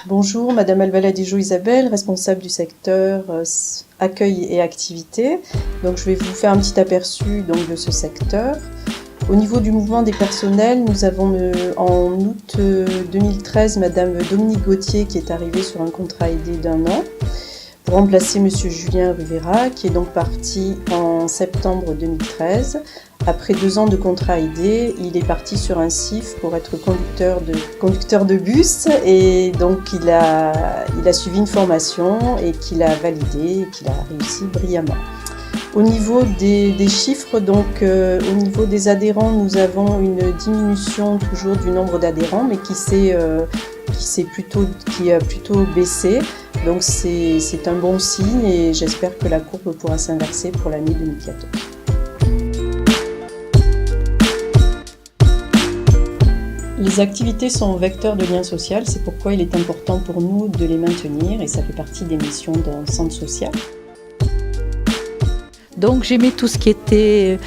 Bonjour, Madame Albaladijo Isabelle, responsable du secteur accueil et activité. Donc, je vais vous faire un petit aperçu donc, de ce secteur. Au niveau du mouvement des personnels, nous avons en août 2013 Madame Dominique Gauthier qui est arrivée sur un contrat aidé d'1 an pour remplacer Monsieur Julien Rivera qui est donc parti en septembre 2013. Après 2 ans de contrat aidé, il est parti sur un CIF pour être conducteur de bus et donc il a suivi une formation et qu'il a validé et qu'il a réussi brillamment. Au niveau des chiffres, donc au niveau des adhérents, nous avons une diminution toujours du nombre d'adhérents, mais qui a plutôt baissé. Donc c'est un bon signe et j'espère que la courbe pourra s'inverser pour l'année 2014. Les activités sont vecteurs de lien social, c'est pourquoi il est important pour nous de les maintenir et ça fait partie des missions d'un centre social. Donc j'aimais tout ce qui était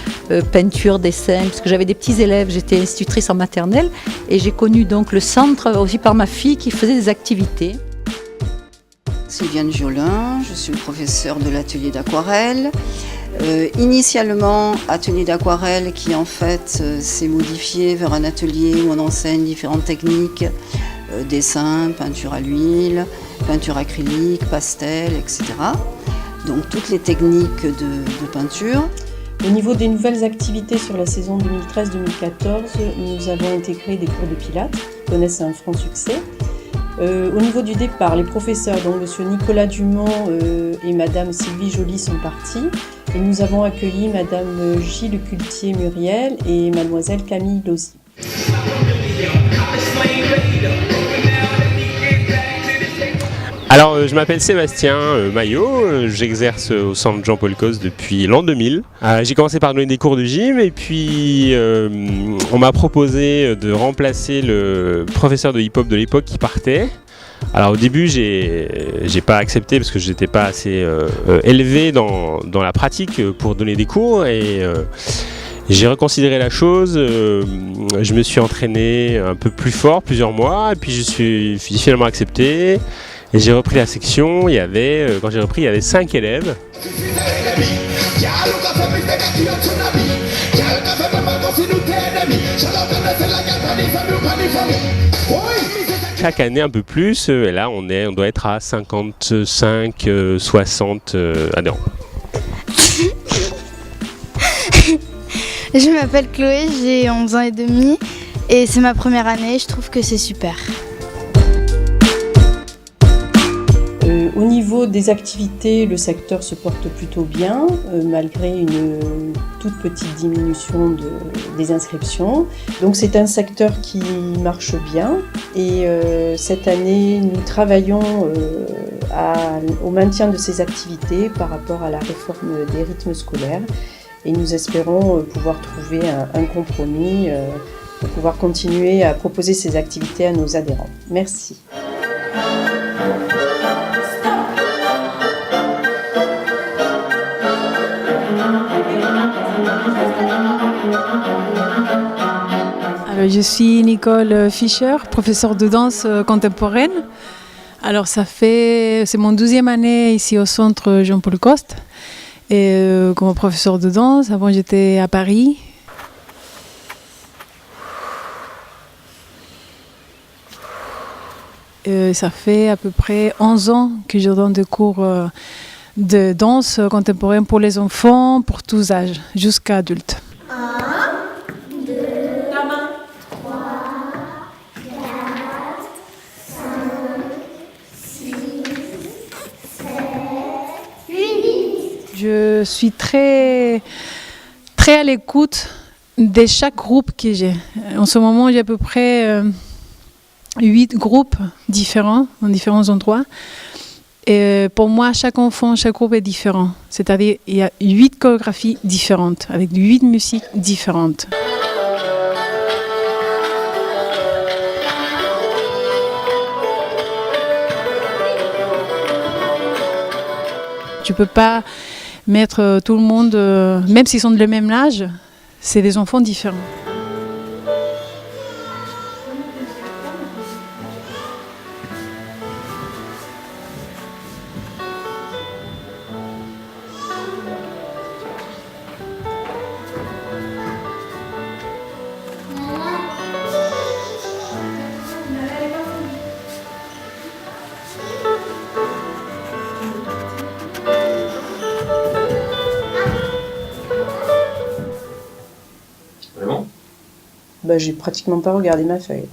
peinture, dessin, parce que j'avais des petits élèves, j'étais institutrice en maternelle et j'ai connu donc le centre aussi par ma fille qui faisait des activités. Sylviane Jolin, je suis professeure de l'atelier d'aquarelle. Initialement, atelier d'aquarelle qui en fait s'est modifié vers un atelier où on enseigne différentes techniques, dessin, peinture à l'huile, peinture acrylique, pastel, etc. Donc toutes les techniques de peinture. Au niveau des nouvelles activités sur la saison 2013-2014, nous avons intégré des cours de pilates qui connaissent un franc succès. Au niveau du départ, les professeurs, donc M. Nicolas Dumont et Mme Sylvie Joly sont partis et nous avons accueilli Mme Gilles Cultier-Muriel et Mademoiselle Camille Lozy. Alors, je m'appelle Sébastien Maillot, j'exerce au centre Jean-Paul Cos depuis l'an 2000. J'ai commencé par donner des cours de gym et puis on m'a proposé de remplacer le professeur de hip-hop de l'époque qui partait. Alors au début, j'ai pas accepté parce que j'étais pas assez élevé dans la pratique pour donner des cours et j'ai reconsidéré la chose, je me suis entraîné un peu plus fort plusieurs mois et puis je suis finalement accepté. Et j'ai repris la section, quand j'ai repris, il y avait 5 élèves. Chaque année un peu plus, et là on doit être à 55, 60 adhérents. Je m'appelle Chloé, j'ai 11 ans et demi et c'est ma première année, je trouve que c'est super. Au niveau des activités, le secteur se porte plutôt bien, malgré une toute petite diminution des inscriptions. Donc c'est un secteur qui marche bien et cette année, nous travaillons au maintien de ces activités par rapport à la réforme des rythmes scolaires et nous espérons pouvoir trouver un compromis pour pouvoir continuer à proposer ces activités à nos adhérents. Merci. Alors, je suis Nicole Fischer, professeure de danse contemporaine. Alors c'est mon 12e année ici au centre Jean-Paul Coste. Et comme professeure de danse, avant j'étais à Paris. Ça fait à peu près 11 ans que je donne des cours de danse contemporaine pour les enfants, pour tous âges, jusqu'à adultes. 1, 2, 3, 4, 5, 6, 7, 8. Je suis très à l'écoute de chaque groupe que j'ai. En ce moment, j'ai à peu près 8 groupes différents, dans différents endroits. Et pour moi, chaque enfant, chaque groupe est différent. C'est-à-dire il y a 8 chorégraphies différentes, avec 8 musiques différentes. Tu ne peux pas mettre tout le monde, même s'ils sont de le même âge, c'est des enfants différents. bah, j'ai pratiquement pas regardé ma feuille.